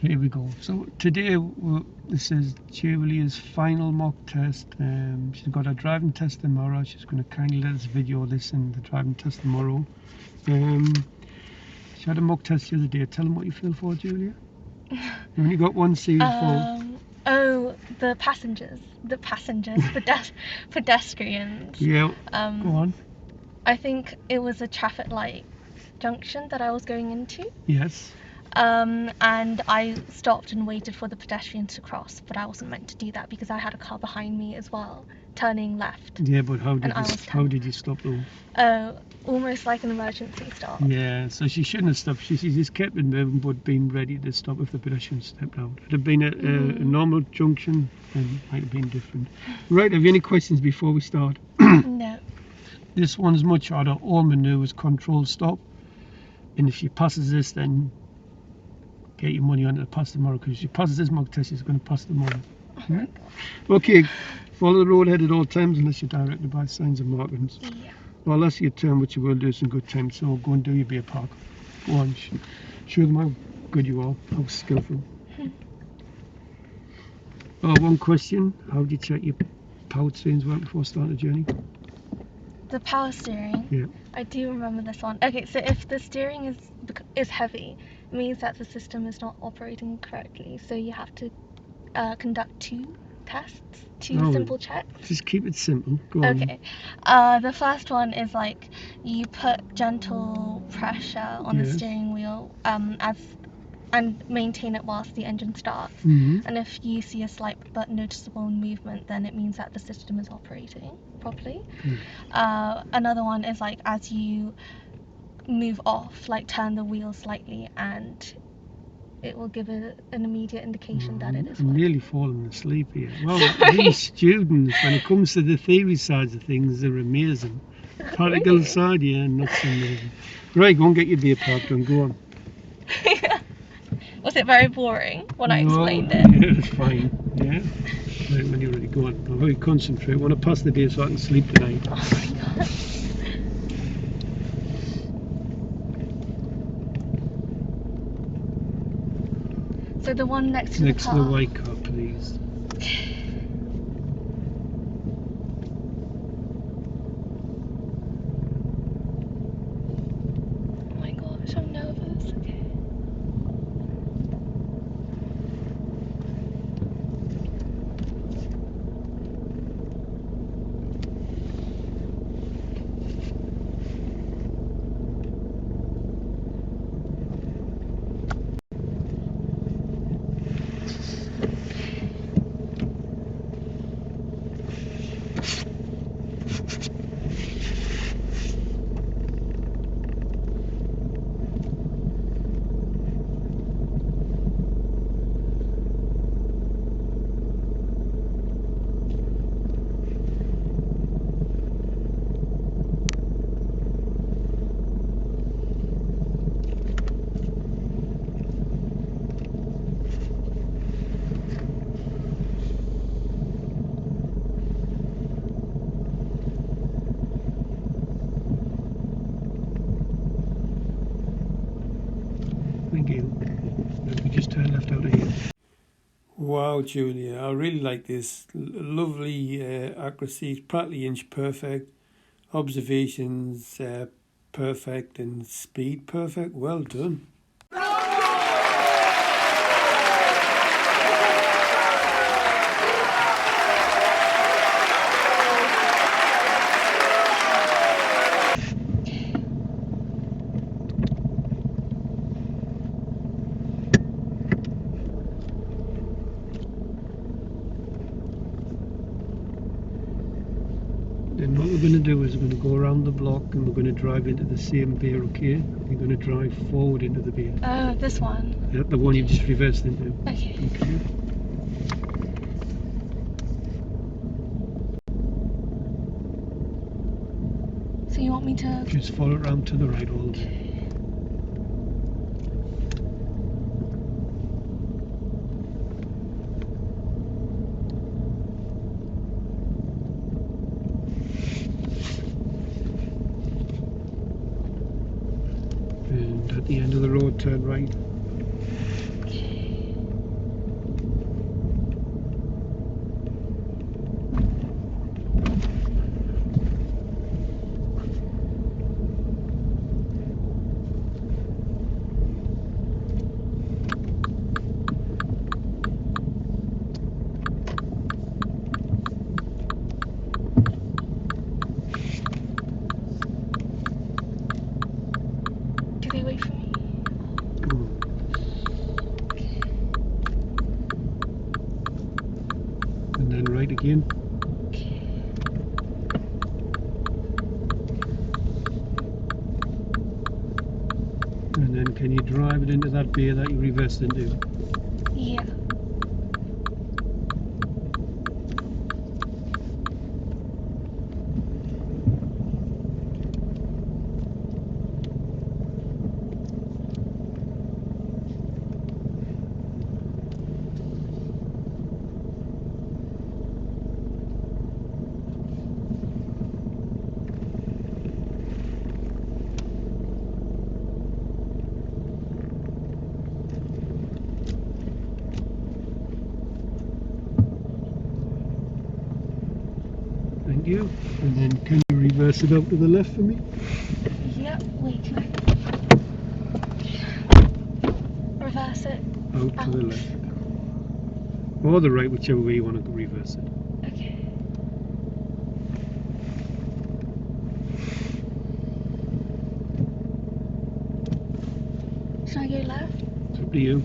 Here we go. So today this is Julia's final mock test. She's got her driving test tomorrow. She's going to kindly let us video this in the driving test tomorrow. She had a mock test the other day. Tell them what you feel for, Julia. You only got one series for. Oh, the passengers, pedestrians. Yeah. Go on. I think it was a traffic light junction that I was going into. Yes. And I stopped and waited for the pedestrians to cross, but I wasn't meant to do that because I had a car behind me as well, turning left. Yeah, but how did you stop though? Almost like an emergency stop. Yeah, so she shouldn't have stopped. She just kept it moving, but been ready to stop if the pedestrian stepped out. If it had been a normal junction, then it might have been different. Right, have you any questions before we start? No. This one's much harder. All manoeuvres, control, stop. And if she passes this, then get your money on to pass tomorrow, because if she passes this mock test, she's going to pass tomorrow. Yeah? Okay, follow the road ahead at all times unless you're directed by signs and markings. Yeah. Well, that's your turn, which you will do some good time, so go and do your beer park. Go on, show them how good you are, how skillful. One question, how do you check your power steering's work before starting the journey? The power steering? Yeah. I do remember this one. Okay, so if the steering is heavy, it means that the system is not operating correctly, so you have to conduct two tests, simple checks. Just keep it simple. Go on. Okay. The first one is like you put gentle pressure on the steering wheel and maintain it whilst the engine starts. And if you see a slight but noticeable movement, then it means that the system is operating properly. Another one is like as you move off, like turn the wheel slightly and it will give an immediate indication that it is I'm working. nearly falling asleep here. Well, these students, when it comes to the theory sides of things, they're amazing. Practical side, yeah, not so amazing. Right, go and get your beer park done. Go on. Was it very boring when I explained it? Yeah, it's fine. Yeah. Right, when you're ready, go on. I'll really concentrate. I want to pass the day so I can sleep tonight. Oh my god. So the one next to the car. Next to the white car, please. Oh my gosh, I'm nervous. Okay. Thank you. We just turn left out of here. Wow, Julia, I really like this. Lovely accuracy, practically inch perfect. Observations perfect, and speed perfect. Well done. Then what we're going to do is we're going to go around the block and we're going to drive into the same bay, okay? You're going to drive forward into the bay. Oh, this one? Yeah, the one you've just reversed into. Okay. So you want me to... Just follow it around to the right all the way. And at the end of the road, turn right. Okay. again. And then can you drive it into that bay that you reversed into? Yeah. Thank you. And then can you reverse it out to the left for me? Yep. Wait, can I reverse it? Out to the left. Or the right, whichever way you want to reverse it. Okay. Should I go left? It's up to you.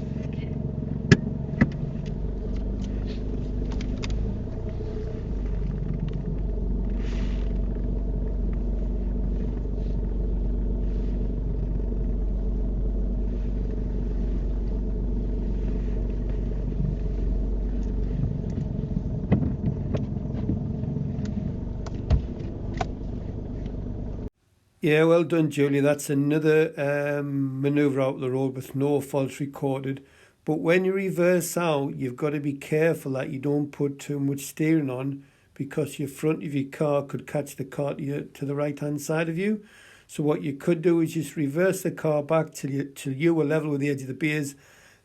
Yeah, well done, Julie. That's another manoeuvre out the road with no faults recorded. But when you reverse out, you've got to be careful that you don't put too much steering on, because your front of your car could catch the car to the right-hand side of you. So what you could do is just reverse the car back till you were level with the edge of the bays,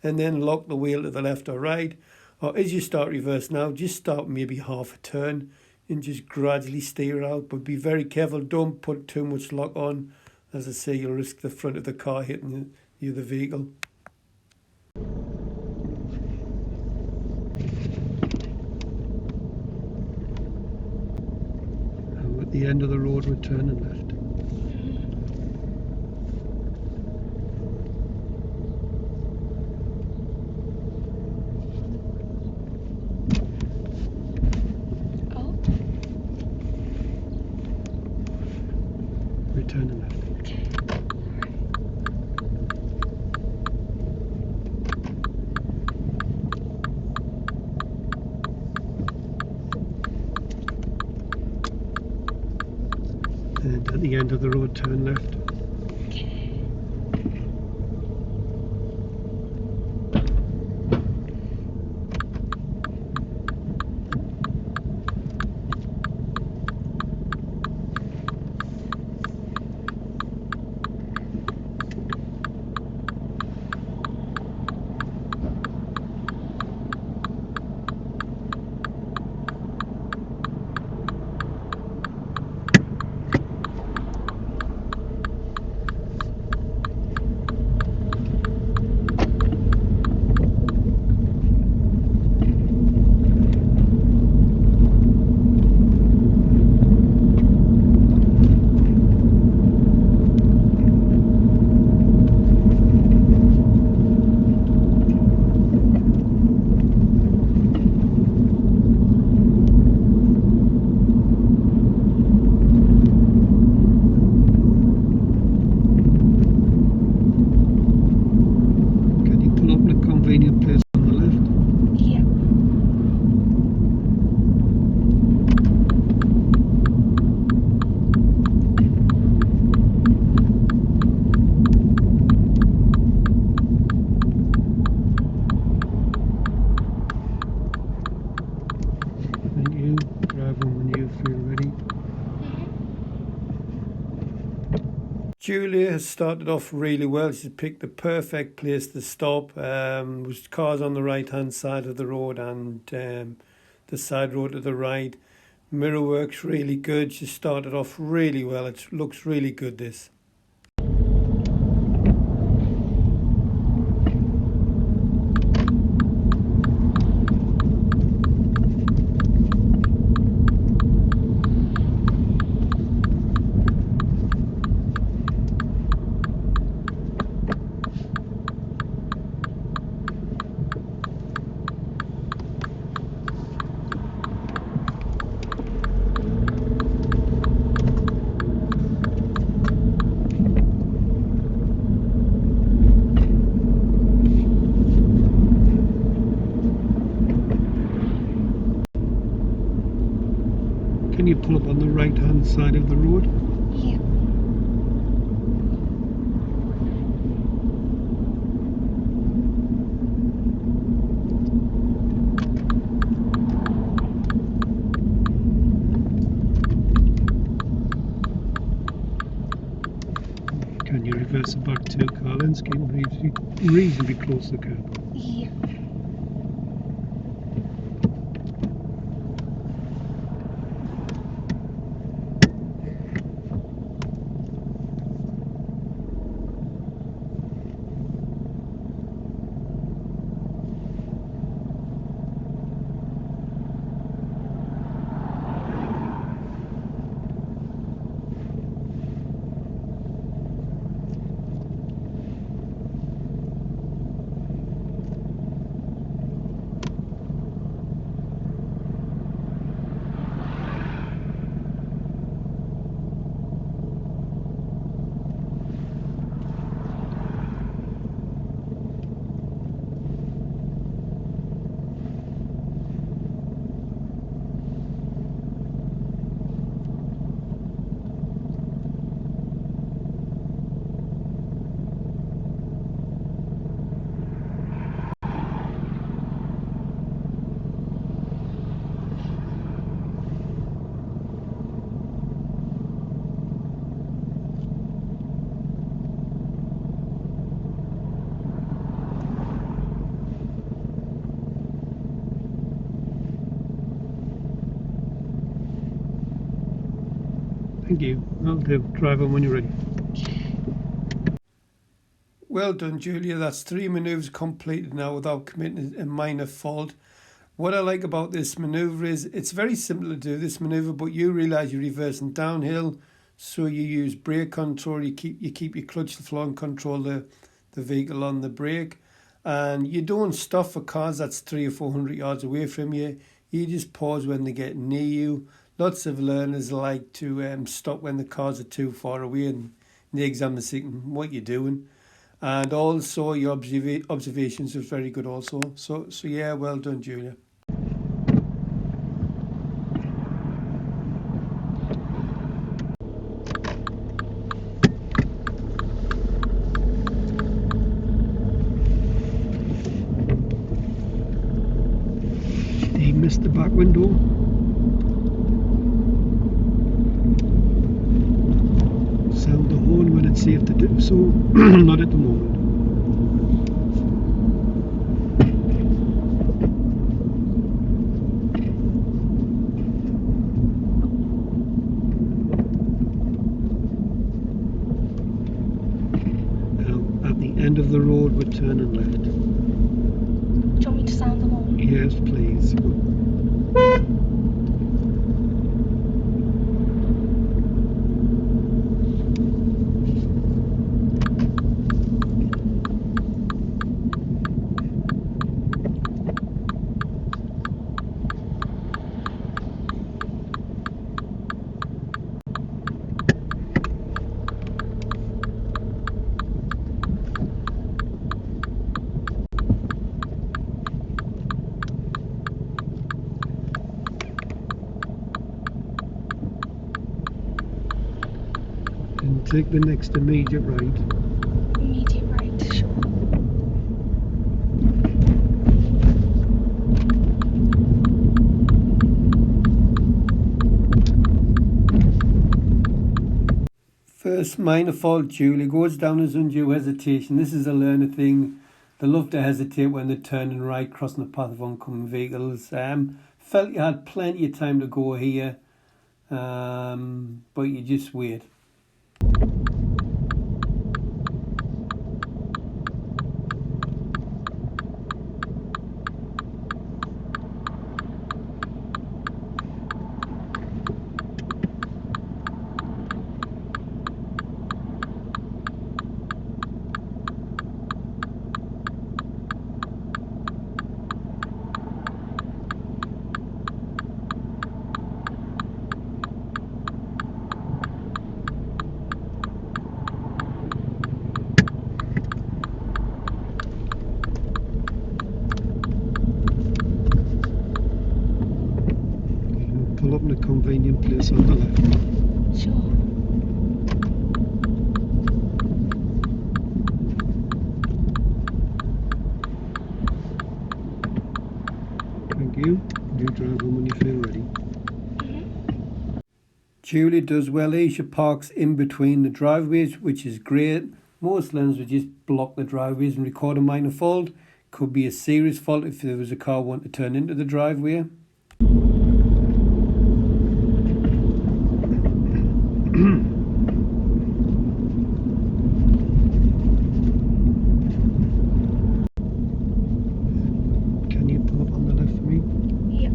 and then lock the wheel to the left or right. Or as you start reverse now, just start maybe half a turn and just gradually steer out, but be very careful. Don't put too much lock on. As I say, you'll risk the front of the car hitting the other vehicle. Now at the end of the road, we're turning left. Oh. We're turning left. Okay. And at the end of the road, turn left. Okay. Can you pull up the convenient place on the left? Yep. Thank you. Drive on when you feel ready. Julia has started off really well. She's picked the perfect place to stop. With cars on the right hand side of the road and the side road to the right. Mirror works really good. She started off really well. It looks really good, this. pull up on the right hand side of the road. Yeah. Can you reverse it back to car landscape reasonably close to the curb? Yeah. Thank you. I'll do. Drive on when you're ready. Well done, Julia. That's 3 manoeuvres completed now without committing a minor fault. What I like about this manoeuvre is it's very simple to do this manoeuvre, but you realise you're reversing downhill, so you use brake control. You keep your clutch to the floor and control the vehicle on the brake, and you don't stop for cars that's 300 or 400 yards away from you. You just pause when they get near you. Lots of learners like to stop when the cars are too far away, and the exam is thinking what you're doing. And also your observations was very good also. So yeah, well done, Julia. He missed the back window. Sound the horn when it's safe to do so. Not at the moment. Now, at the end of the road, we're turning left. Do you want me to sound the horn? Yes, please. And take the next immediate right. Immediate right, sure. First minor fault, Julie, goes down as undue hesitation. This is a learner thing. They love to hesitate when they're turning right, crossing the path of oncoming vehicles. Felt you had plenty of time to go here, but you just wait. convenient place on the left. Sure. Thank you. You drive home when you feel ready. Mm-hmm. Julie does well here. She parks in between the driveways, which is great. Most lanes would just block the driveways and record a minor fault. Could be a serious fault if there was a car wanting to turn into the driveway. Can you pull up on the left for me? Yeah.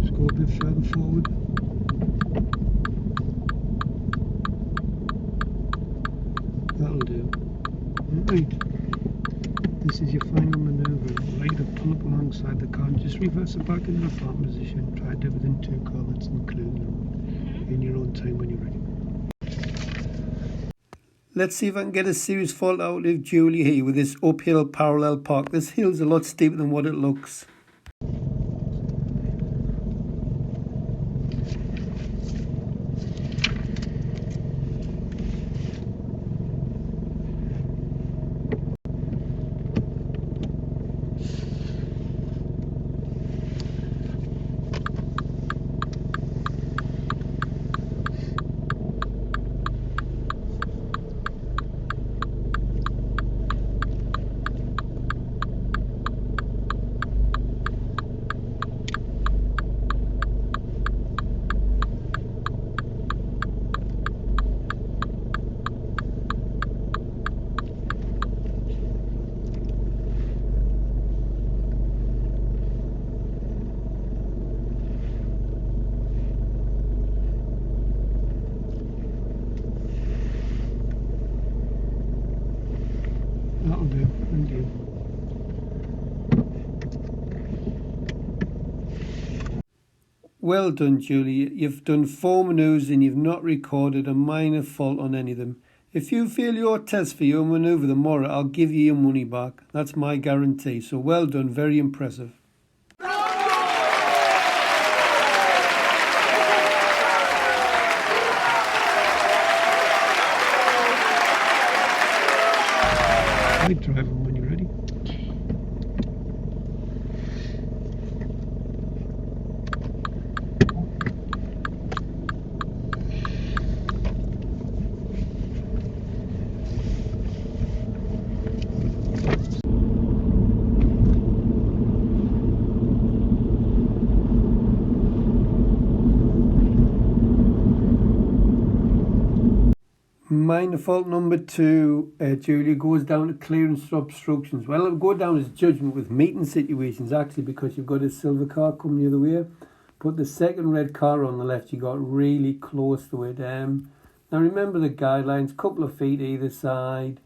Just go a bit further forward. That'll do. Right. This is your final manoeuvre. I'd like you to pull up alongside the car and just reverse it back into the park position. Try to do within 2 car lengths, including in your own time when you're ready. Let's see if I can get a serious fault out of Julie here with this uphill parallel park. This hill's a lot steeper than what it looks. That'll do. Thank you. Well done, Julie. You've done 4 manoeuvres and you've not recorded a minor fault on any of them. If you fail your test for your manoeuvre tomorrow, I'll give you your money back. That's my guarantee. So well done. Very impressive. Right, drive home when you're ready. Minor fault number 2, Julia, goes down to clearance for obstructions. Well, it'll go down as judgment with meeting situations, actually, because you've got a silver car coming the other way. But the second red car on the left, you got really close to it. Now, remember the guidelines, couple of feet either side,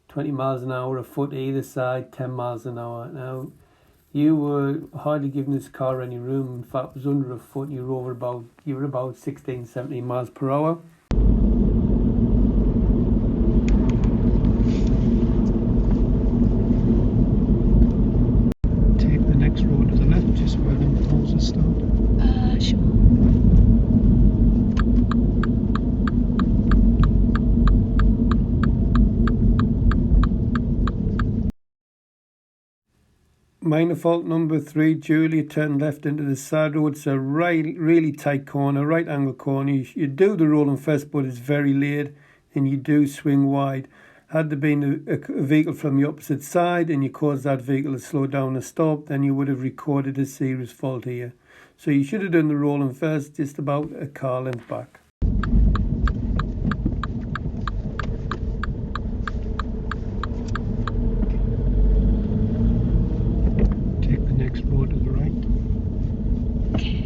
20 miles an hour, a foot either side, 10 miles an hour. Now, you were hardly giving this car any room. In fact, it was under a foot. You were about 16, 17 miles per hour. Road to the left, just where the houses start. Sure. Minor fault number 3, Julia turned left into the side road. It's a really tight corner, right angle corner. You do the rolling first, but it's very late and you do swing wide. Had there been a vehicle from the opposite side and you caused that vehicle to slow down and stop, then you would have recorded a serious fault here. So you should have done the rolling first, just about a car length back. Take the next road to the right. Okay.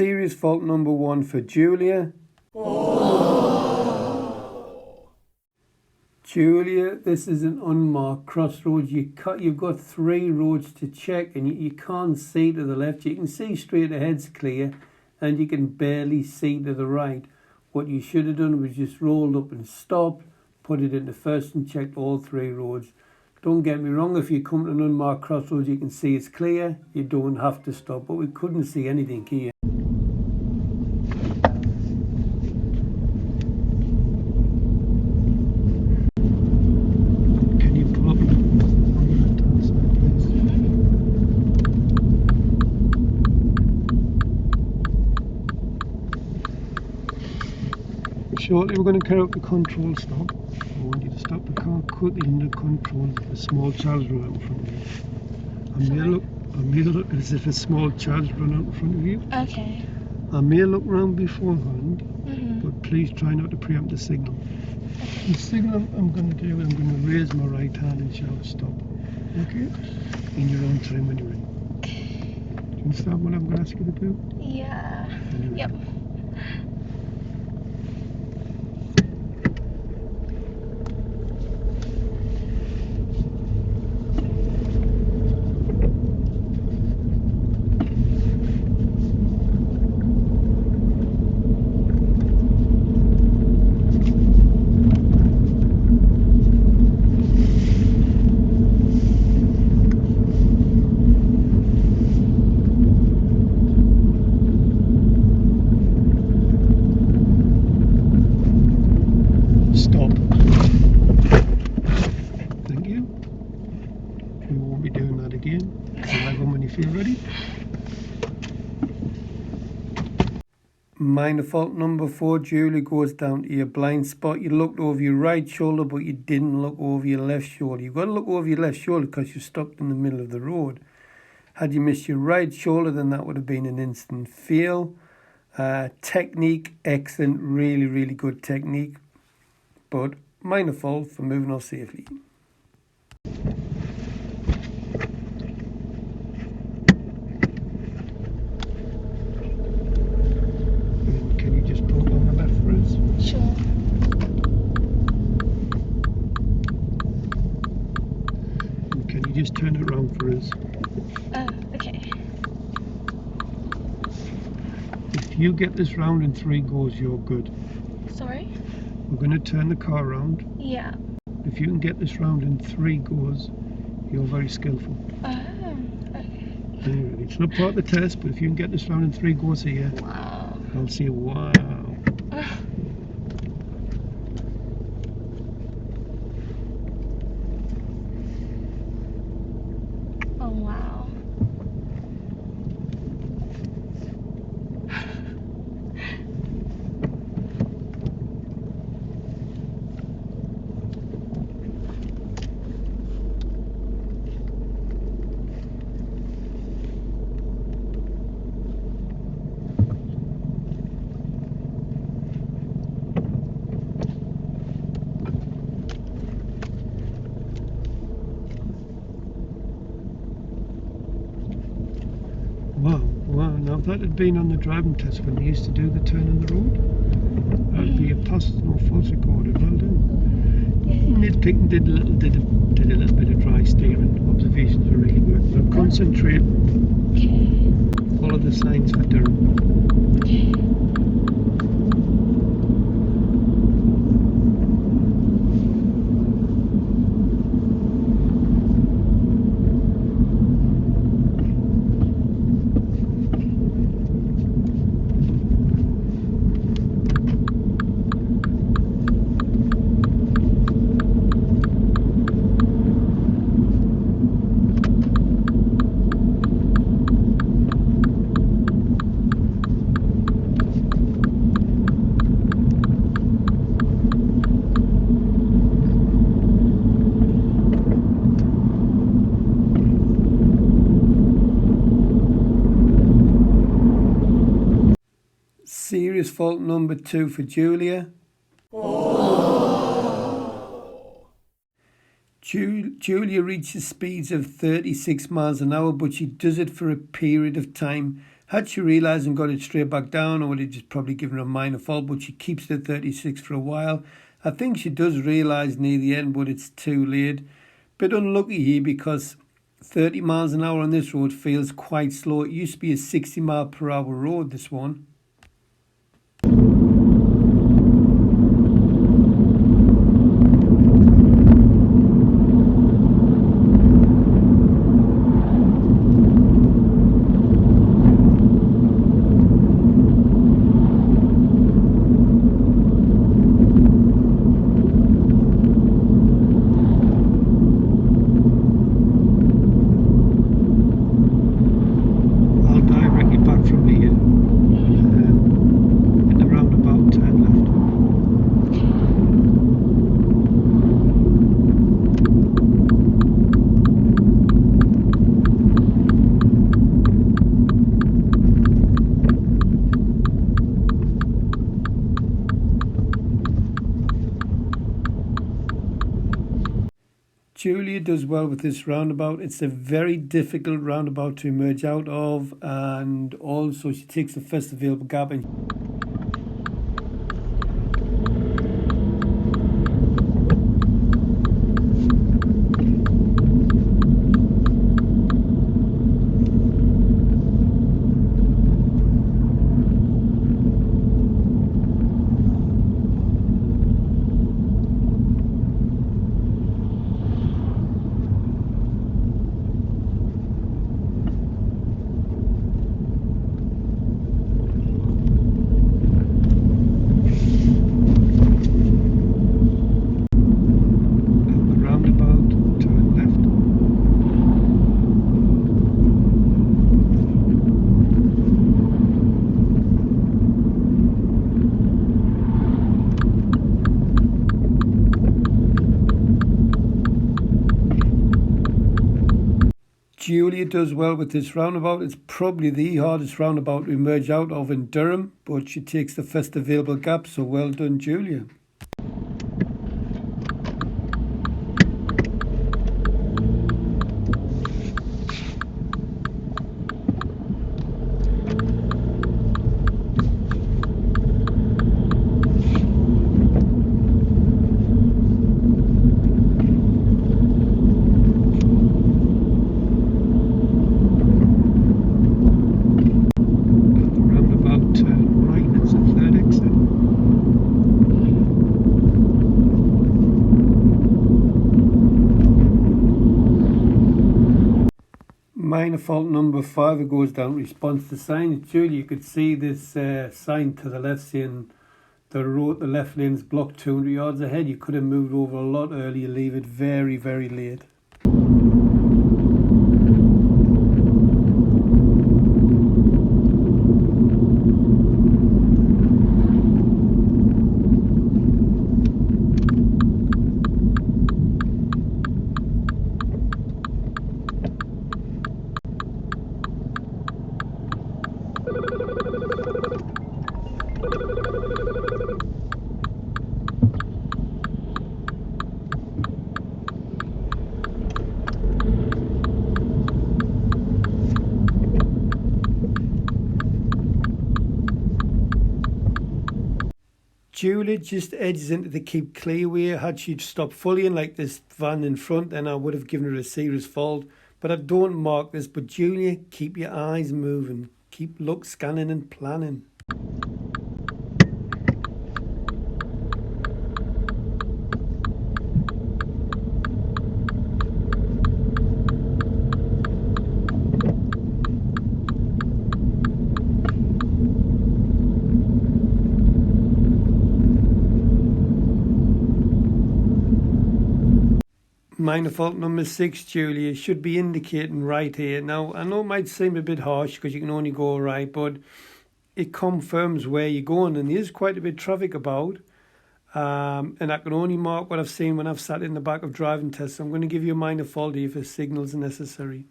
Serious fault number 1 for Julia. Julia, this is an unmarked crossroads. You've got 3 roads to check, and you can't see to the left. You can see straight ahead's clear, and you can barely see to the right. What you should have done was just rolled up and stopped, put it into first and checked all 3 roads. Don't get me wrong, if you come to an unmarked crossroads you can see it's clear, you don't have to stop, but we couldn't see anything here. Can you pull up on the left-hand side, please? Shortly we're going to carry out the control stop. I want you to stop the car quickly in the control if a small child's run out in front of you. I may look as if a small child's run out in front of you. Okay. I may look round beforehand, Mm-hmm. but please try not to preempt the signal. The signal I'm going to do, I'm going to raise my right hand and shout stop. Okay? In your own time when you're ready. Do you understand what I'm going to ask you to do? Yeah. Yep. Stop. Thank you. We won't be doing that again. Flag on when you feel ready. Minor fault number 4, Julia, goes down to your blind spot. You looked over your right shoulder, but you didn't look over your left shoulder. You've got to look over your left shoulder because you stopped in the middle of the road. Had you missed your right shoulder, then that would have been an instant fail. Technique, excellent, really, really good technique. But minor fault for moving off safely. Can you just pull on the left for us? Sure. And can you just turn it around for us? Okay. If you get this round in 3 goes, you're good. Sorry? We're going to turn the car around. Yeah. If you can get this round in 3 goes, you're very skillful. Okay. Anyway, it's not part of the test, but if you can get this round in 3 goes here, Wow. I'll say wow. Oh, wow. Wow, now if that had been on the driving test when they used to do the turn in the road, that would be a pass, no false recorded. Well done. Nitpicking did a little bit of dry steering. Observations were really good. Now concentrate, follow the signs for Durham. Serious fault number 2 for Julia. Julia reaches speeds of 36 miles an hour, but she does it for a period of time. Had she realised and got it straight back down, I would have just probably given her a minor fault, but she keeps it at 36 for a while. I think she does realise near the end, but it's too late. Bit unlucky here because 30 miles an hour on this road feels quite slow. It used to be a 60 mile per hour road, this one. Julia does well with this roundabout. It's a very difficult roundabout to emerge out of, and also she takes the first available gap and Julia does well with this roundabout. It's probably the hardest roundabout to emerge out of in Durham, but she takes the first available gap, so well done, Julia. Minor fault number 5, it goes down response to sign. Julie, you could see this sign to the left saying the road, the left lane's blocked 200 yards ahead. You could have moved over a lot earlier, leave it very, very late. Julia just edges into the keep clear way. Had she stopped fully in like this van in front, then I would have given her a serious fault. But I don't mark this. But Julia, keep your eyes moving. Keep scanning and planning. Minor fault number 6, Julia, should be indicating right here. Now, I know it might seem a bit harsh because you can only go right, but it confirms where you're going, and there's quite a bit of traffic about. And I can only mark what I've seen when I've sat in the back of driving tests. So I'm going to give you a minor fault here if signals are necessary.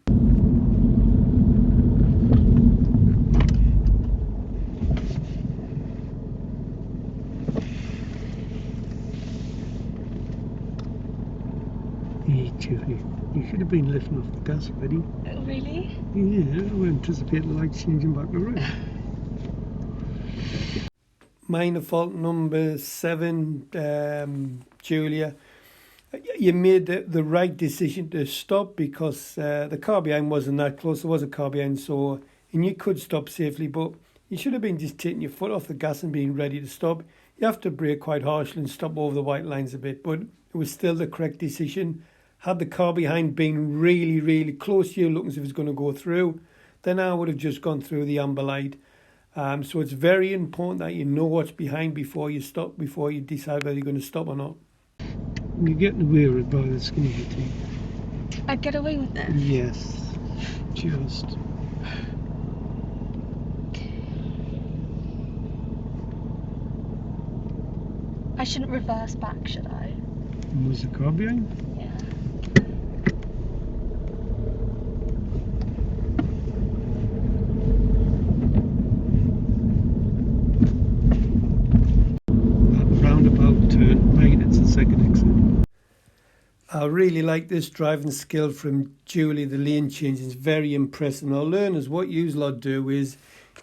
Yeah, Julie. You should have been lifting off the gas already. Really? Yeah, I anticipated the light changing back around. Minor fault number 7, Julia. You made the right decision to stop because the car behind wasn't that close. There was a car behind, and you could stop safely, but you should have been just taking your foot off the gas and being ready to stop. You have to brake quite harshly and stop over the white lines a bit, but it was still the correct decision. Had the car behind been really, really close to you, looking as if it's going to go through, then I would have just gone through the amber light. So it's very important that you know what's behind before you stop, before you decide whether you're going to stop or not. You're getting away with it by the skin of your teeth. I'd get away with this? Yes. Just. I shouldn't reverse back, should I? Was the car behind? Yeah. Roundabout turn right, it's the second exit. I really like this driving skill from Julie. The lane change is very impressive. Now, learners, what you lot do is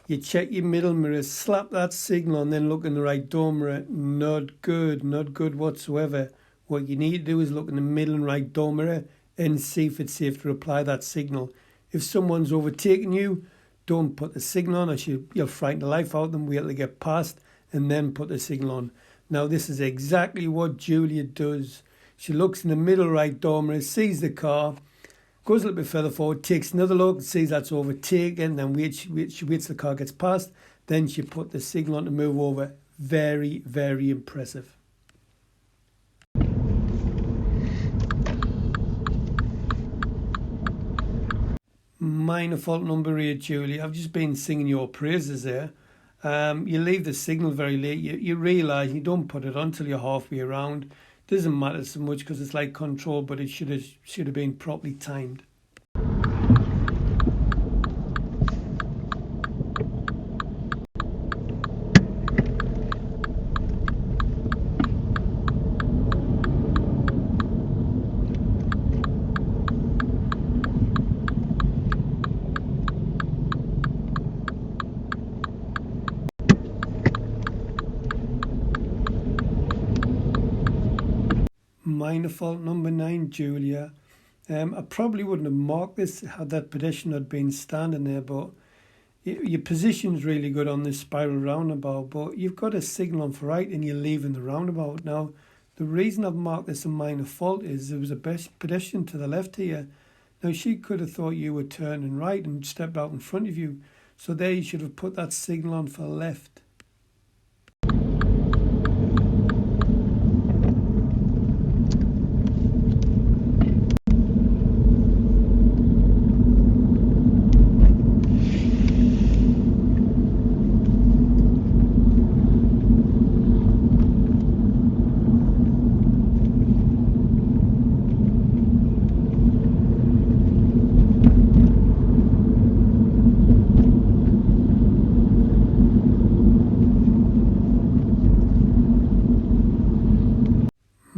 you check your middle mirror, slap that signal, and then look in the right door mirror. Not good whatsoever. What you need to do is look in the middle and right door mirror and see if it's safe to apply that signal. If someone's overtaking you, don't put the signal on, or you'll frighten the life out of them. Wait till they get past and then put the signal on. Now, this is exactly what Julia does. She looks in the middle right door mirror, sees the car, goes a little bit further forward, takes another look, sees that's overtaken, then she waits till the car gets past, then she put the signal on to move over. Very, very impressive. Minor fault number 8, Julie. I've just been singing your praises there. You leave the signal very late. You realise you don't put it on till you're halfway around. Doesn't matter so much because it's like control, but it should have been properly timed. Minor fault number 9, Julia. I probably wouldn't have marked this had that pedestrian had been standing there, but your position's really good on this spiral roundabout, but you've got a signal on for right and you're leaving the roundabout. Now, the reason I've marked this a minor fault is there was a pedestrian to the left here. Now, she could have thought you were turning right and stepped out in front of you, so there you should have put that signal on for left.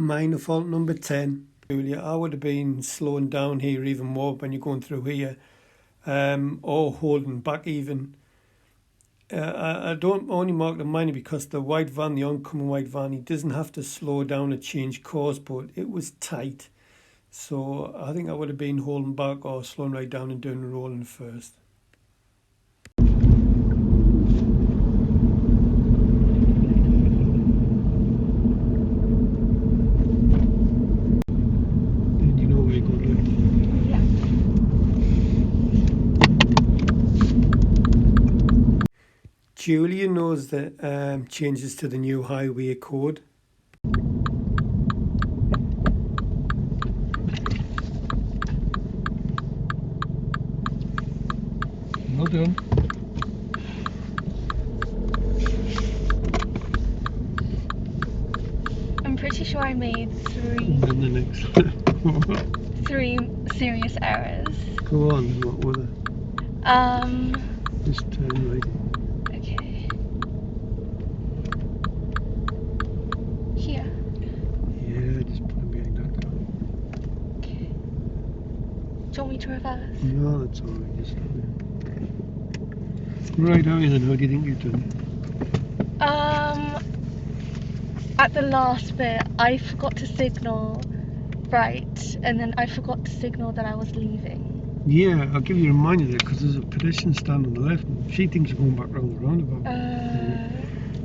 Minor fault number 10, Julia. I would have been slowing down here even more when you're going through here, or holding back even. I don't only mark the minor because the white van, the oncoming white van, he doesn't have to slow down or change course, but it was tight. So I think I would have been holding back or slowing right down and doing the rolling first. Julia knows the changes to the new highway code. Well done. I'm pretty sure I made And then the next. 3 serious errors. Go on, what were they? Just turn right. Okay. Here. Yeah, just put them behind that car. Do you want me to reverse? No, that's alright. Just right, how are you then? How do you think you've done? At the last bit, I forgot to signal right, and then I forgot to signal that I was leaving. Yeah, I'll give you a reminder there because there's a pedestrian stand on the left and she thinks you're going back round the roundabout.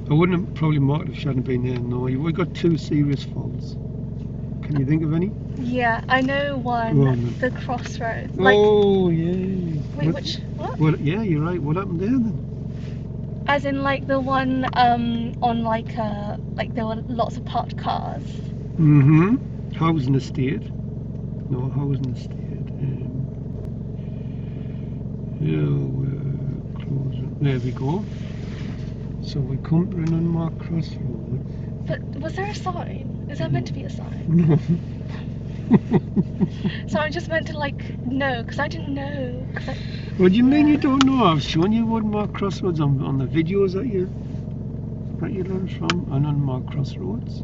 I wouldn't have probably marked if she hadn't been there. No, we've got 2 serious faults. Can you think of any? Yeah, I know one. Go on, the crossroads. Oh, yeah. Wait, which? What? Well, yeah, you're right. What happened there then? As in, like the one on like there were lots of parked cars. Mm-hmm. Housing estate. No, housing estate. Yeah, we're closing. There we go. So we come to an unmarked crossroad. But was there a sign? Is there meant to be a sign? No. So I just meant to like know, because I didn't know. What do you mean you don't know? I've shown you unmarked crossroads on the videos that you learned from an unmarked crossroads.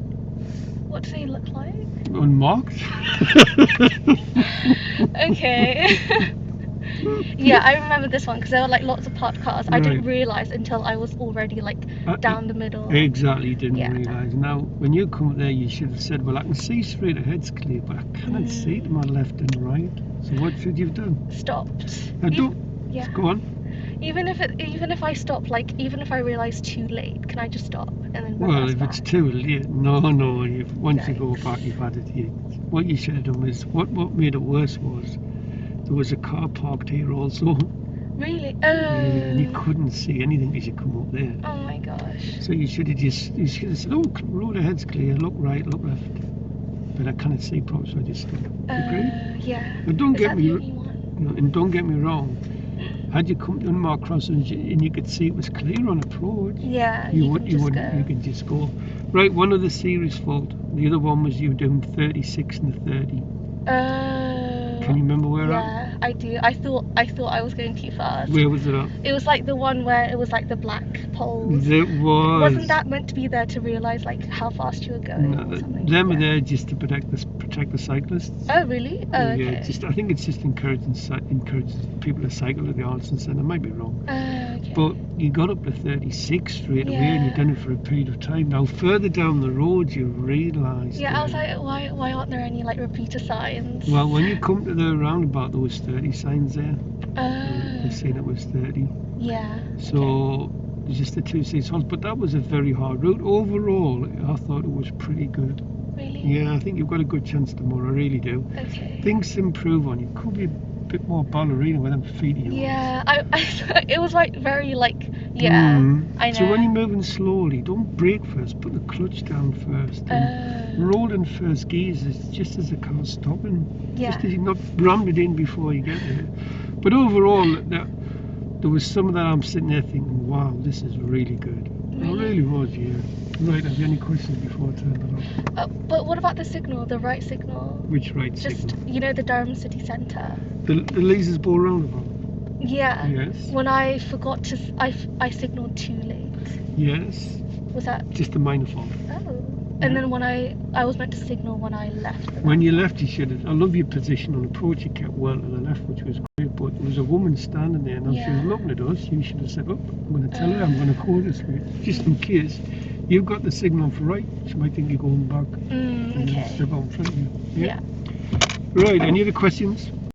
What do they look like? Unmarked? Okay. Yeah, I remember this one because there were like lots of parked cars. I didn't Right. realise until I was already like down the middle. Exactly, you didn't Yeah. realise. Now, when you come up there, you should have said, well, I can see straight ahead's clear, but I cannot see to my left and right. So what should you have done? Stopped. Now, don't. Yeah. Go on. Even if I stop, like even if I realise too late, can I just stop and then Well, reverse if back? it's too late, no. Once you go Yikes. back, you've had it. What you should have done was, what made it worse was, there was a car parked here also. Really? And you couldn't see anything as you come up there. Oh my gosh. So you should have said, oh, road ahead's clear, look right, look left. But I can't see properly, so I just stopped. Agree? Yeah. But don't Is get that me the only one? No, and don't get me wrong. Had you come to unmarked crossings and you could see it was clear on approach, Yeah. you can just go. You could just go. Right, one of the serious fault. The other one was you doing 36 and 30. Can you remember where at? Yeah, I do. I thought I was going too fast. Where was it at? It was like the one where it was like the black poles. It was. Wasn't that meant to be there to realise like how fast you were going No, or something? them are Yeah. there just to protect the cyclists. Oh really? Oh okay. Yeah, I think it's just encourages people to cycle to the Arlington Centre. I might be wrong. Okay. But you got up to 36 straight away and you've Yeah. done it for a period of time. Now, further down the road, you realise. Yeah, I was like, why aren't there any like repeater signs? Well, when you come to the roundabout, there was 30 signs there. They said it was 30. Yeah. So, there's just the 2 seats. But that was a very hard route. Overall, I thought it was pretty good. Really? Yeah, I think you've got a good chance tomorrow. I really do. Okay. Things to improve on. You could be a bit more ballerina with them feet of yours. Yeah, I it was like very like yeah. I know. So when you're moving slowly, don't brake first, put the clutch down first. And roll in first gears is just as the car's stopping. Yeah. Just as you're not rammed it in before you get there. But overall, there was some of that I'm sitting there thinking, wow, this is really good. It really was, yeah. Right, have you any questions before I turn that off? But what about the signal, the right signal? Which right Just, signal? you know, the Durham city centre? The Lees's Ball roundabout? Yeah. Yes. When I forgot to, I signalled too late. Yes. Was that? Just a minor fault. Oh. And then when I was meant to signal when I left. When you left, you should have. I love your position on approach. You kept well to the left, which was great. But there was a woman standing there, and as she was looking at us, you should have said, "Oh, I'm going to tell her I'm going to go this way, just in case." You've got the signal on for right. She might think you're going back. And Okay. then step out in front of you. Yeah. Right. Any other questions?